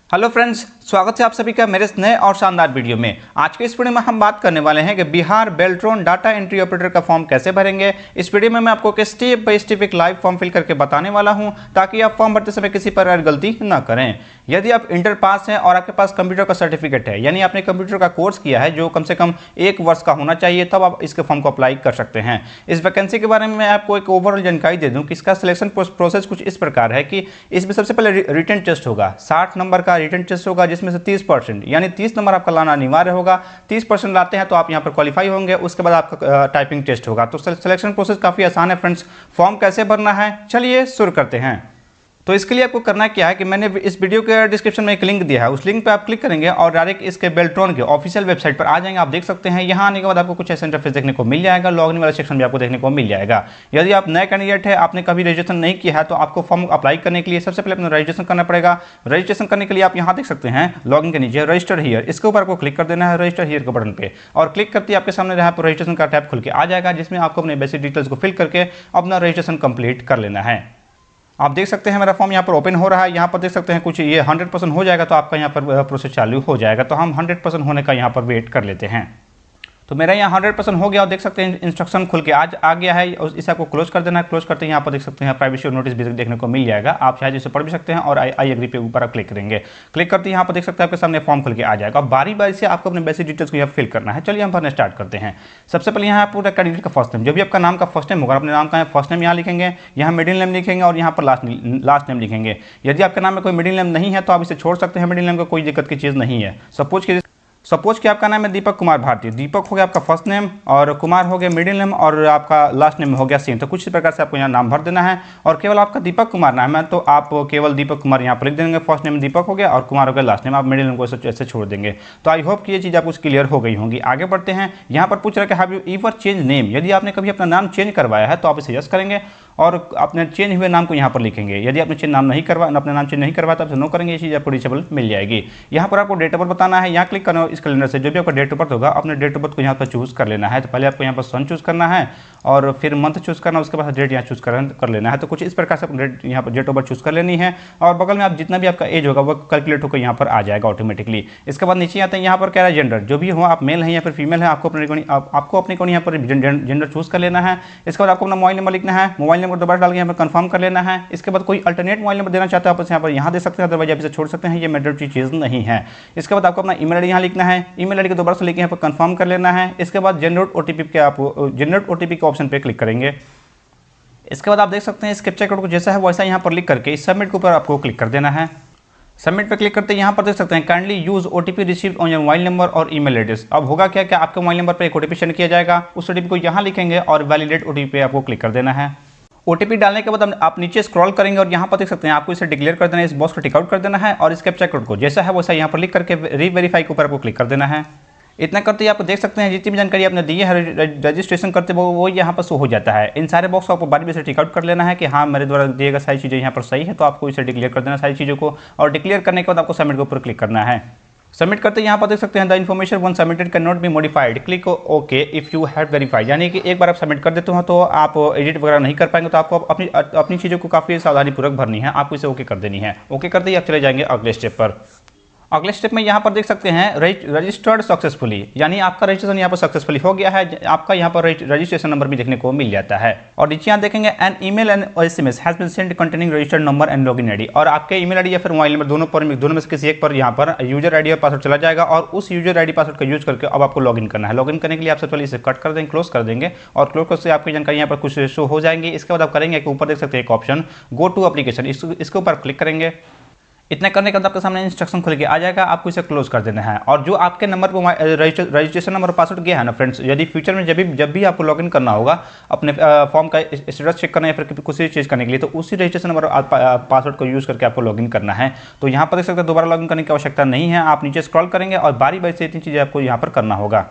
Hello friends, स्वागत है आप सभी का मेरे इस नए और शानदार वीडियो में। आज के इस वीडियो में हम बात करने वाले हैं कि Bihar Beltron data entry operator का फॉर्म कैसे भरेंगे। इस वीडियो में मैं आपको एक स्टेप बाय स्टेप एक लाइव फॉर्म फिल करके बताने वाला हूं, ताकि आप फॉर्म भरते समय किसी प्रकार गलती ना करें। यदि आप इंटर पास हैं और आपके पास कंप्यूटर का सर्टिफिकेट है, यानी आपने कंप्यूटर का कोर्स किया है जो कम से कम 1 वर्ष का होना चाहिए, तब आप इसके फॉर्म को अप्लाई कर सकते हैं। इस वैकेंसी के बारे में मैं आपको एक ओवरऑल जानकारी दे दूं कि इसका सिलेक्शन प्रोसेस कुछ इस प्रकार है कि इसमें सबसे पहले रिटन टेस्ट होगा। 60 नंबर का रिटन टेस्ट होगा, जिसमें से 30% यानी 30 नंबर आपका लाना अनिवार्य होगा। 30% लाते हैं तो आप यहां पर क्वालिफाई होंगे। उसके बाद आपका टाइपिंग टेस्ट होगा। तो सिलेक्शन प्रोसेस काफी आसान है फ्रेंड्स। फॉर्म कैसे भरना है, चलिए शुरू करते हैं। तो इसके लिए आपको करना क्या है कि मैंने इस वीडियो के डिस्क्रिप्शन में एक लिंक दिया है, उस लिंक पे आप क्लिक करेंगे और डायरेक्ट इसके बेल्ट्रॉन के ऑफिशियल वेबसाइट पर आ जाएंगे। आप देख सकते हैं यहाँ आने के बाद आपको कुछ ऐसा इंटरफेस देखने को मिल जाएगा। लॉगिन वाला सेक्शन भी आपको देखने को मिल जाएगा। यदि आप नए कैंडिडेट है, आपने कभी रजिस्ट्रेशन नहीं किया है, तो आपको फॉर्म अप्लाई करने के लिए सबसे पहले अपना रजिस्ट्रेशन करना पड़ेगा। रजिस्ट्रेशन करने के लिए आप यहाँ देख सकते हैं लॉगिन के नीचे रजिस्टर हियर, इसके ऊपर आपको क्लिक कर देना है, रजिस्टर हियर के बटन पे। और क्लिक करते ही आपके सामने यहाँ पर रजिस्ट्रेशन का टैब खुल के आ जाएगा, जिसमें आपको अपने बेसिक डिटेल्स को फिल करके अपना रजिस्ट्रेशन कंप्लीट कर लेना है। आप देख सकते हैं मेरा फॉर्म यहाँ पर ओपन हो रहा है। यहाँ पर देख सकते हैं कुछ ये 100% हो जाएगा तो आपका यहाँ पर प्रोसेस चालू हो जाएगा। तो हम 100% होने का यहाँ पर वेट कर लेते हैं। तो मेरा यहाँ 100% हो गया और देख सकते हैं इंस्ट्रक्शन खुल के आज आ गया है। इसे आपको क्लोज कर देना है। क्लोज करते हैं यहाँ पर देख सकते हैं प्राइवेसी और नोटिस भी देखने को मिल जाएगा। आप शायद इसे पढ़ भी सकते हैं और आई एग्री पे ऊपर आप क्लिक करेंगे। क्लिक करते हैं यहाँ पर देख सकते हैं आपके सामने फॉर्म खुल के आ जाएगा। बारी बारी से आपको अपने बेसिक डिटेल्स को यहाँ फिल करना है। चलिए हम भरना स्टार्ट करते हैं। सबसे पहले यहाँ पूरा कैंडिडेट का फर्स्ट नेम, जो भी आपका नाम का फर्स्ट नेम होगा, अपने नाम का फर्स्ट नेम यहाँ लिखेंगे, यहाँ मिडिल नेम लिखेंगे और यहाँ पर लास्ट नेम लिखेंगे। यदि आपके नाम में कोई मिडिल नेम नहीं है तो आप इसे छोड़ सकते हैं। मिडिल नेम का कोई दिक्कत की चीज़ नहीं है। सपोज कि आपका नाम है दीपक कुमार भारती। दीपक हो गया आपका फर्स्ट नेम और कुमार हो गया मिडिल नेम और आपका लास्ट नेम हो गया सेम। तो कुछ इस प्रकार से आपको यहाँ नाम भर देना है। और केवल आपका दीपक कुमार नाम है तो आप केवल दीपक कुमार यहाँ पर लिख देंगे। फर्स्ट नेम दीपक हो गया और कुमार हो गया लास्ट नेम, आप मिडिल नेम को ऐसे छोड़ देंगे। तो आई होप कि ये चीज़ आपको क्लियर हो गई होंगी। आगे बढ़ते हैं। यहाँ पर पूछ रहा है कि have you ever change name. यदि आपने कभी अपना नाम चेंज करवाया है तो आप इसे यस करेंगे और अपने चेंज हुए नाम को यहाँ पर लिखेंगे। यदि आपने अपना नाम चेंज नहीं करवाया तो आप नो करेंगे। ये चीज़ आपको रीचेबल मिल जाएगी। यहाँ पर आपको डेट ऑफ बर्थ बताना है। यहाँ क्लिक करना इस कैलेंडर से, जो भी आपका डेट ऑफ बर्थ होगा अपने डेट ऑफ बर्थ को यहाँ पर चूज कर लेना है। तो पहले आपको यहाँ पर सन चूज करना है और फिर मंथ चूज करना, उसके बाद डेट यहाँ चूज कर लेना है। तो कुछ इस प्रकार से डेट यहाँ पर डेट ऑफ बर्थ चूज कर लेनी है और बगल में आप जितना भी आपका एज होगा वो कैलकुलेट होकर यहाँ पर आ जाएगा ऑटोमेटिकली। इसके बाद नीचे आते हैं, यहाँ पर कह रहा है जेंडर, जो भी हो आप मेल है या फिर फीमेल है, आपको अपने अकॉर्डिंग यहाँ पर जेंडर चूज कर लेना है। इसके बाद आपको अपना मोबाइल नंबर लिखना है। मोबाइल नंबर दोबारा डाल के यहाँ पर कंफर्म कर लेना है। इसके बाद कोई अल्टरनेट मोबाइल नंबर देना चाहते हैं आप यहाँ दे सकते हैं, अदरवाइज आप इसे छोड़ सकते हैं। ये मैंडेटरी चीज़ नहीं है। इसके बाद आपको अपना ईमेल आईडी यहाँ लिखना है। ईमेल आईडी को दोबारा से लेके यहाँ पर कंफर्म कर लेना है। इसके बाद जनरेट ओटीपी के ऑप्शन पे क्लिक करेंगे। इसके बाद आप देख सकते हैं इस कैप्चा कोड को जैसा है वैसा यहाँ पर लिख करके इस सबमिट के ऊपर आपको क्लिक कर देना है। सबमिट पे क्लिक करते हैं यहाँ पर देख सकते हैं kindly use OTP received on your mobile number और ईमेल एड्रेस। अब होगा क्या कि आपके मोबाइल नंबर पर एक ओटीपी सेंड किया जाएगा। उस ओटीपी को यहाँ लिखेंगे और वैलिडेट ओटीपी पे आपको क्लिक कर देना है। ओटीपी डालने के बाद आप नीचे स्क्रॉल करेंगे और यहाँ पर देख सकते हैं आपको इसे डिक्लेयर कर देना है। इस बॉक्स को टिक आउट कर देना है और इस कैप्चा कोड को जैसा है वैसा यहाँ पर लिख करके रीवेरीफाई के ऊपर आपको क्लिक कर देना है। इतना करते ही आप देख सकते हैं जितनी भी जानकारी आपने दी है रजिस्ट्रेशन करते वो यहाँ पर शो हो जाता है। इन सारे बॉक्स को आपको बारी बारी से टिक आउट कर लेना है कि हाँ मेरे द्वारा दिए गए सारी चीज़ें यहाँ पर सही है। तो आपको इसे डिक्लेयर कर देना सारी चीज़ों को और डिक्लेयर करने के बाद आपको सबमिट के ऊपर क्लिक करना है। सबमिट करते यहाँ पर देख सकते हैं the information one submitted can not be modified, click okay if you have verified. यानी कि एक बार आप सबमिट कर देते हो तो आप एडिट वगैरह नहीं कर पाएंगे। तो आपको अपनी चीज़ों को काफ़ी सावधानीपूर्वक भरनी है। आपको इसे ओके कर देनी है। ओके करते ही आप चले जाएंगे अगले स्टेप पर। अगले स्टेप में यहाँ पर देख सकते हैं रजिस्टर्ड सक्सेसफुली, यानी आपका रजिस्ट्रेशन यहाँ पर सक्सेसफुली हो गया है। आपका यहाँ पर रजिस्ट्रेशन नंबर भी देखने को मिल जाता है। और नीचे यहाँ देखेंगे an email and SMS has been send containing registered number and login ID. और आपके ईमेल आईडी या फिर मोबाइल नंबर दोनों में से किसी एक पर यहाँ पर यूजर आईडी और पासवर्ड चला जाएगा और उस यूजर आईडी पासवर्ड का यूज करके अब आपको लॉगिन करना है। लॉगिन करने के लिए आप सबसे पहले इसे कट कर देंगे, क्लोज कर देंगे और क्लोज से आपकी जानकारी यहाँ पर कुछ शो हो जाएंगी। इसके बाद आप करेंगे कि ऊपर देख सकते हैं एक ऑप्शन गो टू एप्लीकेशन, इसके ऊपर क्लिक करेंगे। इतना करने के बाद आपके सामने इंस्ट्रक्शन खुल के आ जाएगा। आपको इसे क्लोज कर देना है। और जो आपके नंबर पर रजिस्ट्रेशन नंबर पासवर्ड गया है ना फ्रेंड्स, यदि फ्यूचर में जब भी आपको लॉगिन करना होगा अपने फॉर्म का स्टेटस चेक करना या फिर किसी चीज़ करने के लिए, तो उसी रजिस्ट्रेशन नंबर पासवर्ड को यूज़ करके आपको लॉगिन करना है। तो यहाँ पर देख सकते हैं दोबारा लॉगिन करने की आवश्यकता नहीं है। आप नीचे स्क्रॉल करेंगे और बारी बारी से इतनी चीज़ें आपको यहाँ पर करना होगा।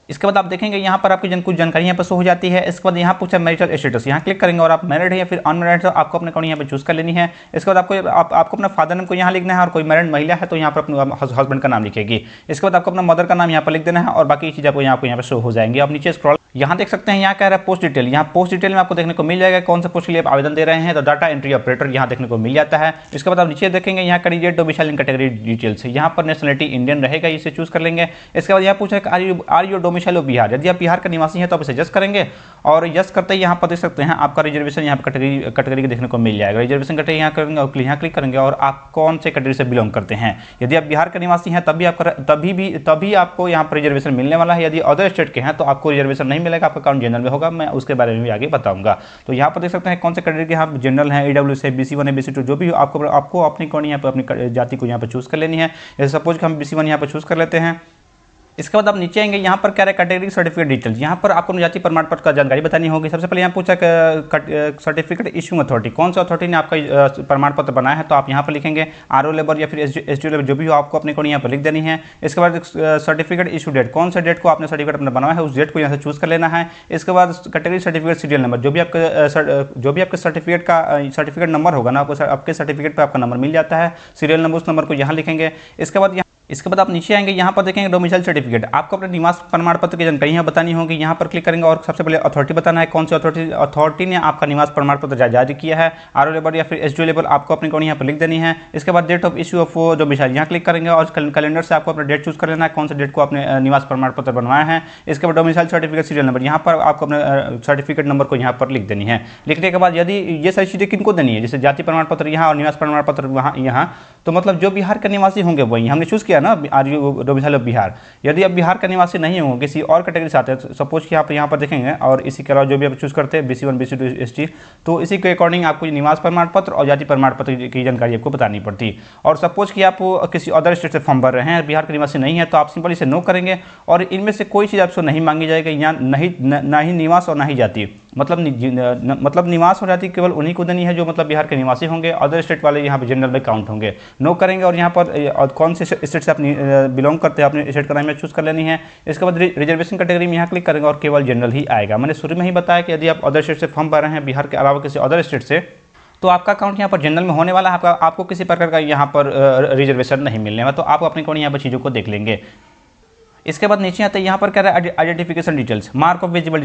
इसके बाद आप देखेंगे यहाँ पर आपकी कुछ जानकारी यहाँ पर शो हो जाती है। इसके बाद यहाँ पूछा मैरिटल स्टेटस, यहाँ क्लिक करेंगे और आप मैरिड है या फिर अनमैरिड है तो आपको अपने अकाउंट यहाँ पर चूज कर लेनी है। इसके बाद आपको अपना फादर नेम को यहाँ लिखना है और कोई मैरिड महिला है तो यहाँ पर अपने हस्बैंड का नाम लिखेगी। इसके बाद आपको अपना मदर का नाम यहाँ पर लिख देना है और बाकी चीज़ आपको यहाँ पर शो हो जाएंगे। आप नीचे स्क्रॉल यहाँ देख सकते हैं, यहाँ कह रहा है पोस्ट डिटेल। यहाँ पोस्ट डिटेल में आपको देखने को मिल जाएगा कौन सा पोस्ट के लिए आप आवेदन दे रहे हैं, तो डाटा एंट्री ऑपरेटर यहाँ देखने को मिल जाता है। इसके बाद आप नीचे देखेंगे यहाँ कैंडिडेट डोमिसाइल इन कैटेगरी डिटेल्स, यहाँ पर नेशनलिटी इंडियन रहेगा, इसे चूज कर लेंगे। इसके बाद यहाँ पूछा है are you domicile of Bihar, यदि आप बिहार का निवासी हैं तो आप इसे यस करेंगे और यस करते ही यहाँ पर देख सकते हैं आपका रिजर्वेशन यहाँ पर कैटेगरी के देखने को मिल जाएगा। रिजर्वेशन कैटेगरी यहाँ करेंगे और यहाँ क्लिक करेंगे और आप कौन से कैटेगरी से बिलोंग करते हैं। यदि आप बिहार के निवासी हैं तभी आपको यहाँ पर रिजर्वेशन मिलने वाला है। यदि अदर स्टेट के हैं तो आपको रिजर्वेशन नहीं मिलेगा, आपका अकाउंट जनरल में होगा। मैं उसके बारे में भी आगे बताऊंगा। तो यहाँ पर देख सकते हैं कौन से कैटेगरी के यहाँ जनरल है, ईडब्ल्यू से BC1 है, BC2 जो भी आपको अपनी कौन यहाँ पर अपनी जाति को यहाँ पर चूज कर लेनी है। जैसे सपोज कि हम BC1 यहाँ पर चूज कर लेते हैं। इसके बाद आप नीचे आएंगे, यहाँ पर क्या है कैटेगरी सर्टिफिकेट डिटेल्स, यहाँ पर आपको जाति प्रमाण पत्र का जानकारी बतानी होगी। सबसे पहले यहाँ पूछा सर्टिफिकेट इशूइंग अथॉरिटी, कौन सा अथॉरिटी ने आपका प्रमाण पत्र बनाया है, तो आप यहाँ पर लिखेंगे RO लेबर या फिर SDO लेबर जो भी हो आपको अपने को यहाँ पर लिख देनी है। इसके बाद सर्टिफिकेट इशू डेट, कौन सा डेट को आपने सर्टिफिकेट अपना बनाया है उस डेट को यहाँ से चूज कर लेना है। इसके बाद कैटेगरी सर्टिफिकेट सीरियल नंबर, जो भी आपके सर्टिफिकेट नंबर होगा ना, आपके सर्टिफिकेट पर आपका नंबर मिल जाता है, सीरियल नंबर उस नंबर को यहाँ लिखेंगे। इसके बाद आप नीचे आएंगे, यहाँ पर देखेंगे डोमिसाइल सर्टिफिकेट, आपको अपने निवास प्रमाण पत्र की जानकारी यहाँ बतानी होगी। यहाँ पर क्लिक करेंगे और सबसे पहले अथॉरिटी बताना है, कौन सी अथॉरिटी ने आपका निवास प्रमाण पत्र जारी किया है। RO लेबर या फिर SDO लेबर आपको अपनी कौन यहाँ पर लिख देनी है। इसके बाद date of issue of domicile, यहाँ क्लिक करेंगे और कैलेंडर से आपको अपना डेट चूज कर लेना है, कौन सा डेट को आपने निवास प्रमाण पत्र बनवाया है। इसके बाद डोमिसाइल सर्टिफिकेट सीरियल नंबर, यहाँ पर आपको अपने सर्टिफिकेट नंबर को यहाँ पर लिख देनी है। लिखने के बाद यदि ये सारी चीज़ें किनको देनी है, जैसे जाति प्रमाण पत्र यहाँ और निवास प्रमाण पत्र वहाँ यहाँ, तो मतलब जो बिहार के निवासी होंगे वही हमने चूज किया ना, are you domicile of Bihar. यदि आप बिहार का निवासी नहीं होंगे, किसी और कैटेगरी से आते हैं, सपोज कि आप यहाँ पर देखेंगे और इसी के अलावा जो भी आप चूज करते हैं BC1 BC2 ST, तो इसी के अकॉर्डिंग आपको निवास प्रमाण पत्र और जाति प्रमाण पत्र की जानकारी आपको बतानी पड़ती। और सपोज कि आप किसी अदर स्टेट से फॉर्म भर रहे हैं, बिहार के निवासी नहीं है, तो आप सिंपल इसे नो करेंगे और इनमें से कोई चीज़ आपसे नहीं मांगी जाएगी। यहाँ ना ही निवास और ना ही जाति, मतलब निवास और जाति केवल उन्हीं को देनी है जो मतलब बिहार के निवासी होंगे, अदर स्टेट वाले यहाँ पर जनरल में काउंट होंगे। नो करेंगे और यहाँ पर कौन से स्टेट से अपनी बिलोंग करते हैं अपने स्टेट का नाम चूज कर लेनी है। इसके बाद रिजर्वेशन कैटेगरी में यहाँ क्लिक करेंगे और केवल जनरल ही आएगा। मैंने शुरू में ही बताया कि यदि आप अदर स्टेट से फॉर्म भर रहे हैं बिहार के अलावा किसी अदर स्टेट से, तो आपका अकाउंट यहाँ पर जनरल में होने वाला है, आपको किसी प्रकार का यहाँ पर रिजर्वेशन नहीं मिलने वाला। तो आप अपने कौन यहाँ पर चीज़ों को देख लेंगे। इसके बाद नीचे आते हैं, यहाँ पर क्या है identification details, mark of visible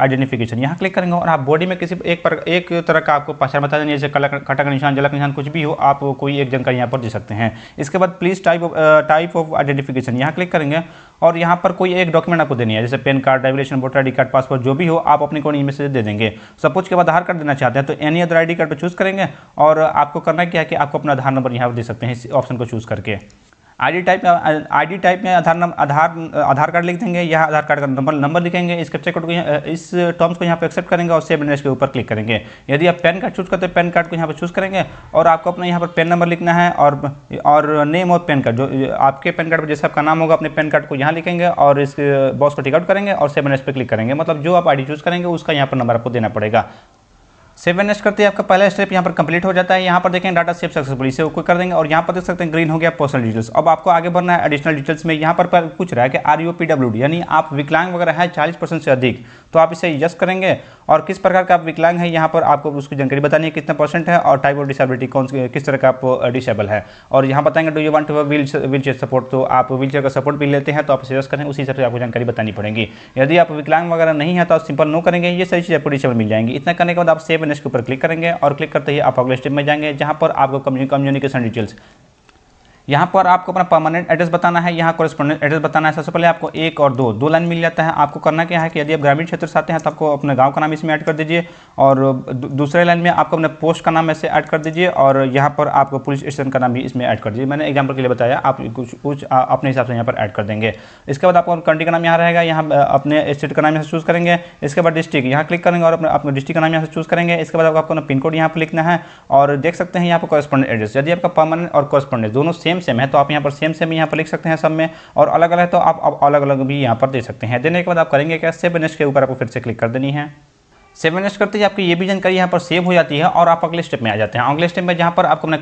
identification, यहाँ क्लिक करेंगे और आप बॉडी में किसी एक तरह का आपको पहचान बता देंगे, जैसे कटा का निशान, जलक निशान, कुछ भी हो, आप कोई एक जानकारी यहाँ पर दे सकते हैं। इसके बाद प्लीज टाइप ऑफ आइडेंटिफिकेशन, यहाँ क्लिक करेंगे और यहाँ पर कोई एक डॉक्यूमेंट आपको देनी है, जैसे PAN card, driving voter ID card, passport जो भी हो, आप अपनी कोई इनमें से दे देंगे। सपोज के बाद आधार कार्ड देना चाहते हैं तो एनी अदर ID कार्ड पर चूज करेंगे और आपको करना क्या है कि आपको अपना आधार नंबर यहाँ पर दे सकते हैं इस ऑप्शन को चूज करके। ID टाइप में आधार कार्ड लिख देंगे, यहाँ आधार कार्ड का नंबर लिखेंगे, इस कैप्चा कोड को इस टर्म्स को यहाँ पे एक्सेप्ट करेंगे और सेव नेक्स्ट के ऊपर क्लिक करेंगे। यदि आप पैन कार्ड चूज करते हैं, पैन कार्ड को यहाँ पर चूज करेंगे और आपको अपना यहाँ पर पैन नंबर लिखना है और नेम ऑफ पैन कार्ड, जो आपके पैन कार्ड पर जैसे आपका नाम होगा अपने पैन कार्ड को यहाँ लिखेंगे और इस बॉक्स को टिक आउट करेंगे और सेव नेक्स्ट पे क्लिक करेंगे। मतलब जो आप ID चूज करेंगे उसका यहाँ पर नंबर आपको देना पड़ेगा। सेव नेक्स्ट करते ही आपका पहला स्टेप यहाँ पर कंप्लीट हो जाता है। यहाँ पर देखें डाटा सेव सक्सेसफुल, इसे ओके कर देंगे और यहाँ पर देख सकते हैं ग्रीन हो गया पर्सनल डिटेल्स। अब आपको आगे बढ़ना है एडिशनल डिटेल्स में। यहाँ पर पूछ रहा है कि RUPWD यानी आप विकलांग वगैरह है 40% से अधिक, तो आप इसे यस करेंगे और किस प्रकार का आप विकलांग है यहाँ पर आपको उसकी जानकारी बतानी है, कितना % है और टाइप ऑफ डिसेबिलिटी किस तरह का आप डिसेबल है। और यहाँ बताएंगे do you want two wheel chair support, तो आप व्हील चेयर का सपोर्ट भी लेते हैं तो आप इसे यस करें, उसी हिसाब से आपको जानकारी बतानी पड़ेगी। यदि आप विकलांग वगैरह नहीं है तो आप सिंपल नो करेंगे, ये सारी चीज़ आपको डिसेबल मिल जाएंगी। इतना करने के बाद आप सेव नेक्स्ट के ऊपर क्लिक करेंगे और क्लिक करते ही आप अगले स्टेप में जाएंगे जहां पर आपको कम्युनिकेशन डिटेल्स, यहाँ पर आपको अपना परमानेंट एड्रेस बताना है, यहाँ कॉरेस्पॉन्डेंट एड्रेस बताना है। सबसे पहले आपको 1 और 2 लाइन मिल जाता है। आपको करना क्या है कि यदि आप ग्रामीण क्षेत्र से आते हैं तो आपको अपने गांव का नाम इसमें ऐड कर दीजिए और दूसरे लाइन में आपको अपने पोस्ट का नाम ऐसे ऐड कर दीजिए और यहाँ पर आपको पुलिस स्टेशन का नाम भी इसमें ऐड कर दीजिए। मैंने एग्जाम्पल के लिए बताया, आप कुछ अपने हिसाब से यहाँ पर ऐड कर देंगे। इसके बाद आपको कंट्री का नाम यहाँ रहेगा, यहाँ अपने स्टेट का नाम यहाँ से चूज़ करेंगे। इसके बाद डिस्ट्रिक्ट यहाँ क्लिक करेंगे और अपने डिस्ट्रिक्ट का नाम यहाँ से चूज़ करेंगे। इसके बाद आपको अपना पिन कोड यहाँ पर लिखना है और देख सकते हैं यहाँ पर कॉरेस्पॉन्डेंट एड्रेस, यदि आपका परमानेंट और कॉरेस्पॉन्डेंट दोनों सेम है तो आप यहाँ पर सेम यहाँ पर लिख सकते हैं सब में, और अलग अलग है तो आप अलग अलग भी यहाँ पर दे सकते हैं। देने के बाद आप करेंगे क्या, सेव नेक्स्ट के ऊपर आपको फिर से क्लिक कर देनी है। सेव नेक्स्ट करते ही आपकी ये भी जानकारी यहाँ पर सेव हो जाती है और आप अगले स्टेप में आ जाते हैं। अगले स्टेप में जहाँ पर आपको अपना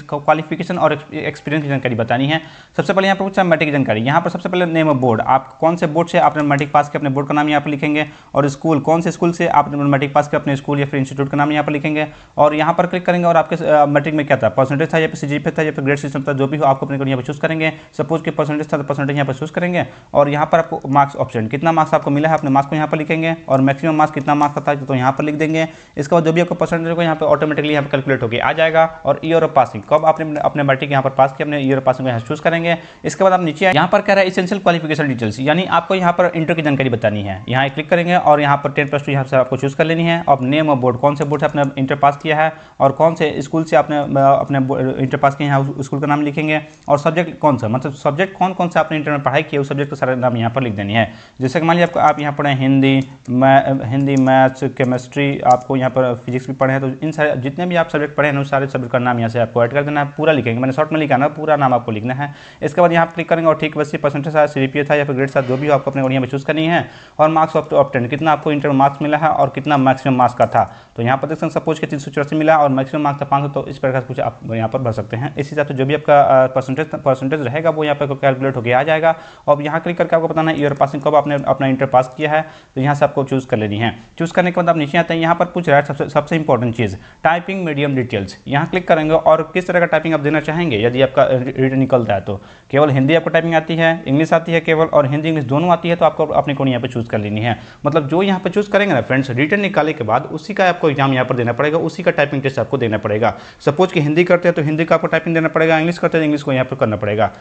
क्वालिफिकेशन और एक्सपीरियंस की जानकारी बतानी है। सबसे पहले यहाँ पर पूछा मैट्रिक की जानकारी। यहाँ पर सबसे पहले नेम ऑफ बोर्ड, आप कौन से बोर्ड से आपने मैट्रिक पास किया, अपने बोर्ड का नाम यहाँ पर लिखेंगे, और स्कूल कौन से स्कूल से आपने मैट्रिक पास किया, अपने स्कूल या फिर इंस्टीट्यूट का नाम यहाँ पर लिखेंगे और यहाँ पर क्लिक करेंगे। और आपके मैट्रिक में क्या था, परसेंटेज था या फिर सीजीपीए था या फिर ग्रेड सिस्टम था, जो भी हो आपको अपने को यहाँ पर चूज करेंगे। सपोज कि परसेंटेज था तो परसेंटेज यहाँ पर चूज करेंगे और यहाँ पर आपको मार्क्स ऑप्शन, कितना मार्क्स आपको मिला है अपने मार्क्स को यहाँ पर लिखेंगे और मैक्सिमम मार्क्स कितना मार्क्स का था तो यहाँ पर लिख देंगे। इसके बाद जो भी आपको परसेंटेज को यहाँ पे ऑटोमेटिकली यहाँ पे कैलकुलेट होकर आ जाएगा। और ईयर ऑफ पासिंग, कब आपने अपने मैट्रिक यहाँ पर पास किया, अपने ईयर ऑफ पासिंग को यहाँ चूज करेंगे। इसके बाद आप नीचे यहाँ पर कह रहा है एसेंशियल क्वालिफिकेशन डिटेल्स, यानी आपको यहाँ पर इंटर की जानकारी बतानी है। यहाँ क्लिक करेंगे और यहाँ पर 10+2 यहाँ से आपको चूज कर लेनी है। अब नेम ऑफ बोर्ड, कौन से बोर्ड से आपने इंटर पास किया है और कौन से स्कूल से आपने अपने इंटर पास किया है, स्कूल का नाम लिखेंगे। और सब्जेक्ट कौन सा, मतलब सब्जेक्ट कौन कौन से आपने इंटर में पढ़ाई की है, उस सब्जेक्ट का सारा नाम यहाँ पर लिख देनी है। जैसे कि मान लीजिए आप यहाँ पढ़े हिंदी, मैथ्स, केमिस्ट्री, आपको यहाँ पर फिजिक्स भी पढ़े हैं, तो इन सारे जितने भी आप सब्जेक्ट पढ़े हैं उस सारे सब्जेक्ट का नाम यहाँ से आपको ऐड कर देना है। पूरा लिखेंगे, मैंने शॉर्ट में लिखा ना, पूरा नाम आपको लिखना है। इसके बाद यहाँ क्लिक करेंगे और ठीक वैसे परसेंटेज था, सीजीपीए था या फिर ग्रेड था, जो भी हो आपको अपने यहाँ पे चूज करनी है। और मार्क्स ऑफ 10, कितना आपको इंटर मार्क्स मिला है और कितना मैक्सिमम मार्क्स का था। तो यहाँ पर देख सकते हैं सपोज कि 384 मिला और मैक्सिमम मार्क्स था 500, तो इस प्रकार कुछ आप यहाँ पर भर सकते हैं। इस हिसाब से जो भी आपका परसेंटेज रहेगा वो यहाँ पर कैलकुलेट होकर आ जाएगा। और यहाँ क्लिक करके आपको बताना है ईयर पासिंग, कब आपने अपना इंटर पास किया है, तो यहाँ से आपको चूज कर लेनी है। चूज करने के बाद आप नीचे आते हैं, यहाँ पर पूछ रहा है सबसे इंपॉर्टेंट चीज़ टाइपिंग मीडियम डिटेल्स। यहाँ क्लिक करेंगे और किस तरह का टाइपिंग आप देना चाहेंगे। यदि आपका रिटन निकलता है तो केवल हिंदी आपको टाइपिंग आती है, इंग्लिश आती है केवल, और हिंदी इंग्लिश दोनों आती है, तो आपको अपनी कोड यहाँ पे चूज कर लेनी है। मतलब जो यहाँ पे चूज करेंगे ना फ्रेंड्स, रिटन निकालने के बाद उसी का आपको एग्जाम यहाँ पर देना पड़ेगा, उसी का टाइपिंग टेस्ट आपको देना पड़ेगा। सपोज कि हिंदी करते हैं तो हिंदी का आपको टाइपिंग देना पड़ेगा, इंग्लिश करते हैं तो इंग्लिश को यहाँ पर करना पड़ेगा।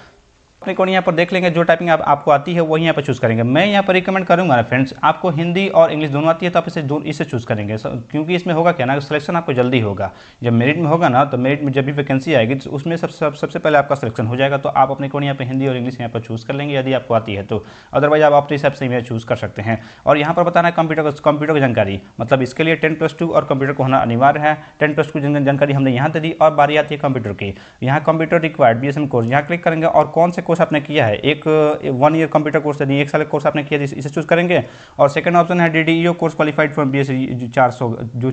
अपने कोड यहाँ पर देख लेंगे, जो टाइपिंग आपको आती है वही यहाँ पर चूज करेंगे। मैं यहाँ पर रिकमेंड करूँगा ना फ्रेंड्स, आपको हिंदी और इंग्लिश दोनों आती है तो आप इसे चूज करेंगे, क्योंकि इसमें होगा क्या ना, सिलेक्शन आपको जल्दी होगा। जब मेरिट में होगा ना, तो मेरिट में जब भी वैकेंसी आएगी तो उसमें सबसे पहले आपका सिलेक्शन हो जाएगा। तो आप अपने कोड यहाँ पर हिंदी और इंग्लिश यहाँ पर चूज कर लेंगे यदि आपको आती है तो, अदरवाइज आप अपने हिसाब से चूज कर सकते हैं। और यहाँ पर बताना है कंप्यूटर की जानकारी, मतलब इसके लिए 10+2 और कंप्यूटर को होना अनिवार्य है। 10+2 की जानकारी हमने यहाँ दे दी और बारी आती है कंप्यूटर की। यहाँ कंप्यूटर रिक्वायर्ड BSM कोर्स, यहाँ क्लिक करेंगे और कौन से कोर्स आपने किया है, एक 1 ईयर कंप्यूटर कोर्स यदि 1 साल कोर्स आपने किया इसे चूज करेंगे। और सेकंड ऑप्शन है DDEO course qualified from BSc 400, जो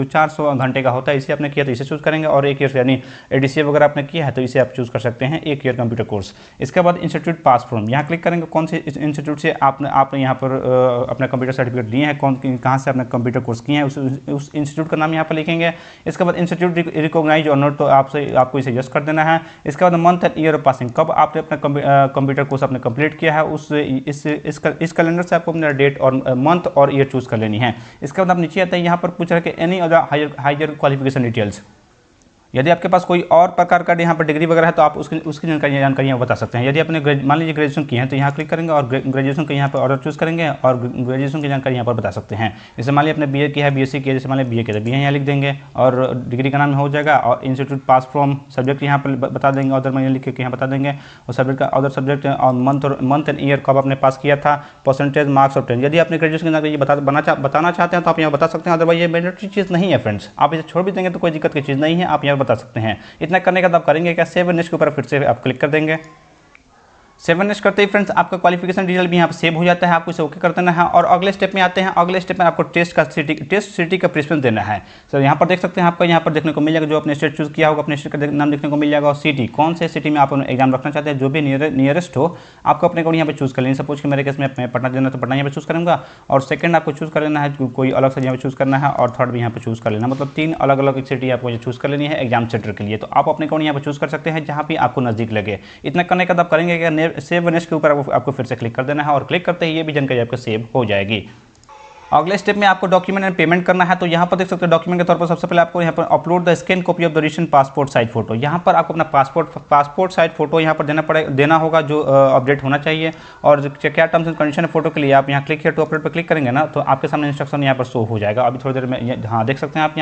400 घंटे का होता है, इसे आपने किया तो इसे चूज करेंगे। और 1 ईयर यानी ADCA वगैरह आपने किया है तो इसे आप चूज कर सकते हैं, 1 ईयर कंप्यूटर कोर्स। इसके बाद इंस्टीट्यूट पास फ्रॉम, यहाँ क्लिक करेंगे कौन से इंस्टीट्यूट से आपने यहाँ पर अपना कंप्यूटर सर्टिफिकेट लिए हैं, कहाँ से आपने कंप्यूटर कोर्स किए हैं, उस इंस्टीट्यूट का नाम यहाँ पर लिखेंगे। इसके बाद इंस्टीट्यूट रिकॉग्नाइज और नोट, तो आपको इसे यस कर देना है। इसके बाद month and year of passing, कब आपने अपना कंप्यूटर कोर्स आपने कंप्लीट किया है, इस कैलेंडर से आपको अपना डेट और मंथ और ईयर चूज कर लेनी है। इसके बाद आप नीचे आते हैं, यहाँ पर पूछ रहा है कि any other higher qualification details, यदि आपके पास कोई और प्रकार का यहाँ पर डिग्री वगैरह है तो आप उसकी जानकारियाँ बता सकते हैं। यदि आपने मान लीजिए ग्रेजुएशन की है तो यहाँ क्लिक करेंगे और ग्रेजुएशन का यहाँ पर ऑर्डर चूज करेंगे और ग्रेजुएशन की जानकारी यहाँ पर बता सकते हैं। जैसे मान लीजिए आपने BA किया है, BSc किया, जैसे मान लीजिए BA किया, BA यहाँ लिख देंगे और डिग्री का नाम हो जाएगा। और इंस्टीट्यूट पास फ्रॉम, सब्जेक्ट यहाँ पर बता देंगे, ऑर्डर में लिख के यहाँ बता देंगे, और सब्जेक्ट का ऑर्डर सब्जेक्ट और मंथ एंड ईयर कब आपने पास किया था, परसेंटेज, मार्क्स और 10। यदि आपने ग्रेजुएशन की जानकारी बताना चाहते हैं तो आप यहाँ बता सकते हैं, अदरवाइज ये मैंडेटरी चीज़ नहीं है फ्रेंड्स, आप इसे छोड़ भी देंगे तो कोई दिक्कत की चीज़ नहीं है, आप यहाँ बता सकते हैं। इतना करने के बाद आप करेंगे क्या, सेव नेक्स्ट के ऊपर फिर से आप क्लिक कर देंगे। सेव नेक्स्ट करते ही फ्रेंड्स आपका क्वालिफिकेशन डिटेल भी यहाँ पर सेव हो जाता है, आपको इसे ओके कर देना है। और अगले स्टेप में आते हैं, अगले स्टेप में आपको टेस्ट सिटी का प्रेफरेंस देना है। सर यहाँ पर देख सकते हैं, आपका यहाँ पर देखने को मिल जाएगा, जो अपने स्टेट चूज किया होगा अपने स्टेट का नाम देखने को मिल जाएगा। और सिटी, कौन से सिटी में आप एग्जाम रखना चाहते हैं, जो भी नियरेस्ट हो आपको अपने को यहाँ पर चूज कर लेना। सपोज कि मेरे केस में पटना देना तो पटना यहाँ पर चूज करूँगा, और सेकंड आपको चूज कर लेना है कोई अलग से यहाँ पर चूज करना है, और थर्ड भी यहाँ पर चूज कर लेना, मतलब 3 अलग अलग सिटी आपको चूज कर लेनी है एग्जाम सेंटर के लिए। तो आप अपने को यहाँ पर चूज कर सकते हैं जहाँ भी आपको नजदीक लगे। इतना करने के बाद आप करेंगे क्या, सेव नेक्स्ट के ऊपर आपको फिर से क्लिक कर देना है, और क्लिक करते ही ये भी जानकारी आपको सेव हो जाएगी। अगले स्टेप में आपको डॉक्यूमेंट एंड पेमेंट करना है। तो यहाँ पर देख सकते हैं डॉक्यूमेंट के तौर पर सबसे पहले आपको यहाँ पर upload the scan copy of the recent passport size photo. यहाँ पर आपको अपना पासपोर्ट साइज फोटो यहाँ पर देना होगा, जो अपडेट होना चाहिए। और क्या टर्म्स एंड कंडीशन है फोटो के लिए, आप यहाँ क्लिक टू अपलोड पर क्लिक करेंगे ना, तो आपके सामने इंस्ट्रक्शन यहाँ पर शो हो जाएगा। अभी थोड़ी देर में हाँ देख सकते हैं आप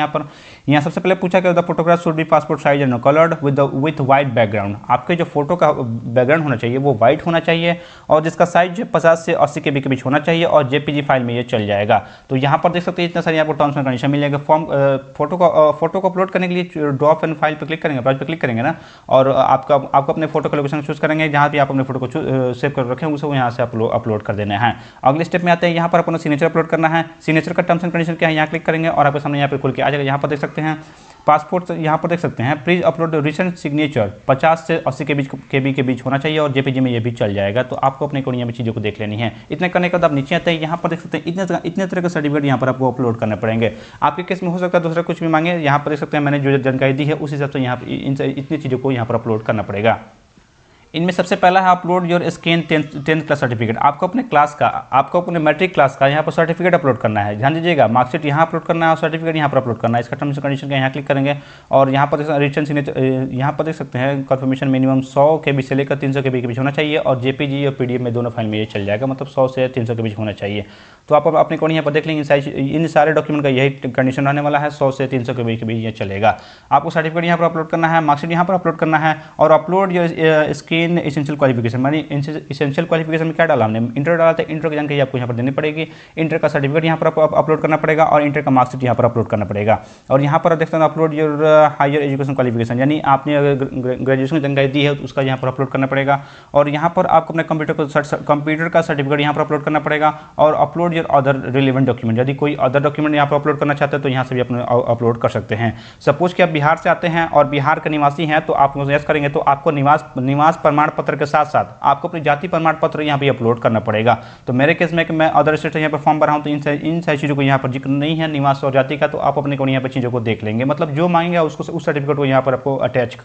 यहाँ सबसे पहले पूछा कि the photograph should be passport size and coloured with white background. आपके जो फोटो का बैकग्राउंड होना चाहिए वो वाइट होना चाहिए, और जिसका साइज 50 से 80 के बीच होना चाहिए, और JPG फाइल में ये चल जाएगा। तो यहाँ पर देख सकते हैं इतना सारी आपको टर्म्स एंड कंडीशन मिल जाएगा। फॉर्म फोटो को अपलोड करने के लिए ड्रॉप एंड फाइल पर क्लिक करेंगे, ब्राउज पर क्लिक करेंगे ना, और आपको अपने फोटो का लोकेशन चूज करेंगे, जहाँ भी आप अपने फोटो को सेव कर रखें उसे यहाँ से अपलोड कर देना है। अगले स्टेप में आते हैं, यहाँ पर अपना सिग्नेचर अपलोड करना है। सिग्नेचर का टर्म्स एंड कंडीशन क्या है, यहाँ क्लिक करेंगे और आपके सामने यहाँ पर खुल के आ जाएगा। यहाँ पर देख सकते हैं पासपोर्ट, यहाँ पर देख सकते हैं प्लीज अपलोड रिसेंट सिग्नेचर 50 से 80 के बीच होना चाहिए और जेपीजी में ये भी चल जाएगा। तो आपको अपने कोडिया में चीज़ों को देख लेनी है। इतने करने के बाद आप नीचे आते हैं, यहाँ पर देख सकते हैं इतने तरह के सर्टिफिकेट यहाँ पर आपको अपलोड करने पड़ेंगे। आपके केस में हो सकता है दूसरा कुछ भी मांगे, यहाँ पर देख सकते हैं मैंने जो जानकारी दी है उस हिसाब से यहाँ पर इतनी चीज़ों को यहाँ पर अपलोड करना पड़ेगा। इनमें सबसे पहला है upload your scan 10th class certificate. आपको अपने क्लास का, आपको अपने मैट्रिक क्लास का यहाँ पर सर्टिफिकेट अपलोड करना है। ध्यान दीजिएगा, मार्कशीट यहाँ अपलोड करना है और सर्टिफिकेट यहाँ पर अपलोड करना है। इसका टर्म्स एंड कंडीशन का यहाँ क्लिक करेंगे और यहाँ पर रिटर्न सिग्नेचर, यहाँ पर देख सकते हैं कंफर्मेशन मिनिमम 100 KB से लेकर 300 KB के बीच होना चाहिए और जेपीजी और पीडीएफ में दोनों फाइल में ये चल जाएगा, मतलब 100 से 300 के बीच होना चाहिए। तो आप अपने कोड यहाँ पर देख लेंगे, इन सारे डॉक्यूमेंट का यही कंडीशन रहने वाला है, 100 से 300 के बीच ये चलेगा। आपको सर्टिफिकेट यहाँ पर अपलोड करना है, मार्कशीट यहाँ पर अपलोड करना है और upload your scan essential qualification. मानी एसेंशियल क्वालिफिकेशन में क्या डाला हमने, इंटर डाला था, इंटर की जानकारी आपको यहाँ पर देनी पड़ेगी। इंटर का सर्टिफिकेट यहाँ पर अपलोड करना पड़ेगा और इंटर का मार्कशीट यहाँ पर अपलोड करना पड़ेगा। और यहाँ पर देखते हैं upload your higher education qualification, यानी आपने अगर ग्रेजुएशन की जानकारी दी है तो उसका यहाँ पर अपलोड करना पड़ेगा। और यहाँ पर आपको अपने कंप्यूटर का सर्टिफिकेट यहाँ पर अपलोड करना पड़ेगा और upload your other relevant document. यदि कोई अदर डॉक्यूमेंट यहाँ पर अपलोड करना चाहते हैं तो यहाँ से भी अपने अपलोड कर सकते हैं। सपोज कि आप बिहार से आते हैं और बिहार के निवासी हैं तो आप यस करेंगे तो आपको निवास प्रमाण पत्र के साथ साथ आपको अपनी जाति प्रमाण पत्र यहाँ पे अपलोड करना पड़ेगा। तो मेरे केस में कि मैं अदर स्टेट से यहाँ पर फॉर्म भरा हूँ तो इन सारी चीज़ों को यहाँ पर जिक्र नहीं है निवास और जाति का, तो आप अपने को यहाँ पर चीज़ों को देख लेंगे, मतलब जो मांगेंगे उसको उस सर्टिफिकेट को यहाँ पर आपको अटैच।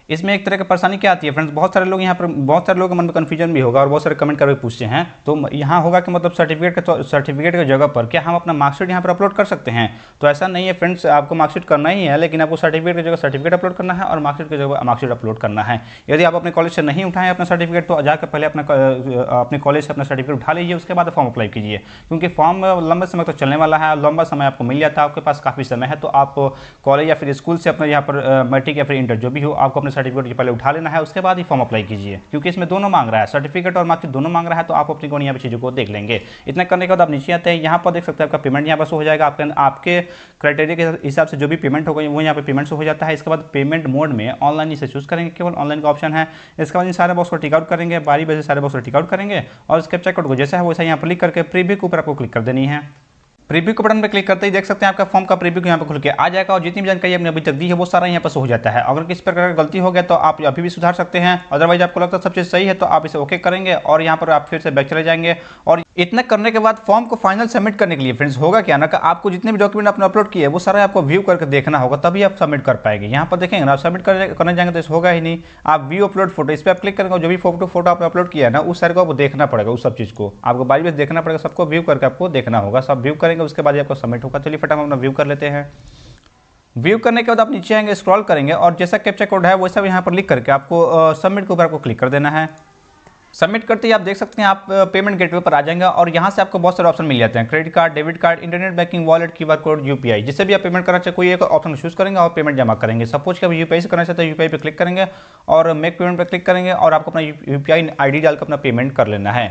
इसमें एक तरह की परेशानी क्या आती है फ्रेंड्स, बहुत सारे लोग यहाँ पर, बहुत सारे लोगों के मन में कन्फ्यूजन भी होगा और बहुत सारे कमेंट करके पूछते हैं। तो यहाँ होगा कि मतलब सर्टिफिकेट की जगह पर क्या हम अपना मार्कशीट यहाँ पर अपलोड कर सकते हैं? तो ऐसा नहीं है फ्रेंड्स, आपको मार्कशीट करना ही है, लेकिन आपको सर्टिफिकेट की जगह सर्टिफिकेट अपलोड करना है और मार्कशीट की जगह मार्कशीट अपलोड करना है। यदि आप अपने कॉलेज से नहीं उठाएं अपना सर्टिफिकेट तो जाकर पहले अपने कॉलेज से अपना सर्टिफिकेट उठा लीजिए, उसके बाद फॉर्म अप्लाई कीजिए, क्योंकि फॉर्म लंबे समय तक चलने वाला है, लंबा समय आपको मिल जाता है, आपके पास काफ़ी समय है। तो आप कॉलेज या फिर स्कूल से अपना यहाँ पर मैट्रिक या फिर इंटर जो भी हो, आपको अपने सर्टिफिकेट पहले उठा लेना है, उसके बाद ही फॉर्म अप्लाई कीजिए, क्योंकि इसमें दोनों मांग रहा है, सर्टिफिकेट और मार्कशीट दोनों मांग रहा है। तो आप अपनी को यहाँ पे चीज़ों को देख लेंगे। इतना करने के बाद आप नीचे आते हैं, यहाँ पर देख सकते हैं आपका पेमेंट यहाँ पर शो हो जाएगा। आपके क्राइटेरिया के हिसाब से जो भी पेमेंट होगा वो यहाँ पे पेमेंट शो हो जाता है। इसके बाद पेमेंट मोड में ऑनलाइन इसे चूज करेंगे, केवल ऑनलाइन का ऑप्शन है। इसके बाद इन सारे बॉक्स को टिक आउट करेंगे, बारी बारी सारे बॉक्स को टिक आउट करेंगे और इसके चेकआउट को जैसा है वैसा यहाँ पर क्लिक करके प्रीव्यू के ऊपर आपको क्लिक कर देनी है। प्रीव्यू के बटन पर क्लिक करते ही देख सकते हैं आपका फॉर्म का प्रीव्यू यहाँ पर खुल के आ जाएगा और जितनी भी जानकारी आपने अभी तक दी है वो सारा यहाँ पर शो हो जाता है। अगर किसी प्रकार का गलती हो गया तो आप अभी भी सुधार सकते हैं, अदरवाइज आपको लगता है सब चीज़ सही है तो आप इसे ओके करेंगे और यहाँ पर आप फिर से बैक चले जाएंगे। और इतना करने के बाद फॉर्म को फाइनल सबमिट करने के लिए फ्रेंड्स होगा क्या ना कि आपको जितने भी डॉक्यूमेंट आपने अपलोड किए वो सारा आपको व्यू करके देखना होगा, तभी आप सबमिट कर पाएंगे। यहाँ पर देखेंगे ना, आप सबमिट करने जाएंगे तो इस होगा ही नहीं। आप व्यू अपलोड फोटो, इस पर आप क्लिक करेंगे, जो भी फोटो आपने अपलोड किया है ना उस सारे को आपको देखना पड़ेगा, उस सब चीज़ को आपको बारी बारी देखना पड़ेगा, सबको व्यू करके आपको देखना होगा। सब व्यू करेंगे उसके बाद आपको सबमिट होगा। चलिए फटाफट अपना व्यू कर लेते हैं। व्यू करने के बाद आप नीचे आएंगे, स्क्रॉल करेंगे और जैसा कैप्चा कोड है वैसा यहाँ पर लिख करके आपको सबमिट के ऊपर आपको क्लिक कर देना है। सबमिट करते ही आप देख सकते हैं आप पेमेंट गेटवे पर आ जाएंगे और यहाँ से आपको बहुत सारे ऑप्शन मिल जाते हैं, credit card, debit card, internet banking, wallet, QR code, UPI. जिससे भी आप पेमेंट करना चाहे कोई एक ऑप्शन चूज करेंगे और पेमेंट जमा करेंगे। सपोज कि आप यूपीआई से करना चाहते हैं, यूपीआई पे क्लिक करेंगे और मेक पेमेंट पर क्लिक करेंगे और आपको अपना यूपीआई आईडी डालकर अपना पेमेंट कर लेना है।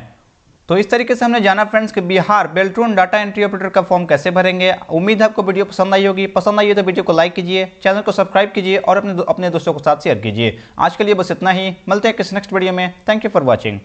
तो इस तरीके से हमने जाना फ्रेंड्स कि Bihar Beltron data entry operator का फॉर्म कैसे भरेंगे। उम्मीद है आपको वीडियो पसंद आई होगी। पसंद आई हो तो वीडियो को लाइक कीजिए, चैनल को सब्सक्राइब कीजिए और अपने दोस्तों के साथ शेयर कीजिए। आज के लिए बस इतना ही, मिलते हैं किसी नेक्स्ट वीडियो में। Thank you for watching.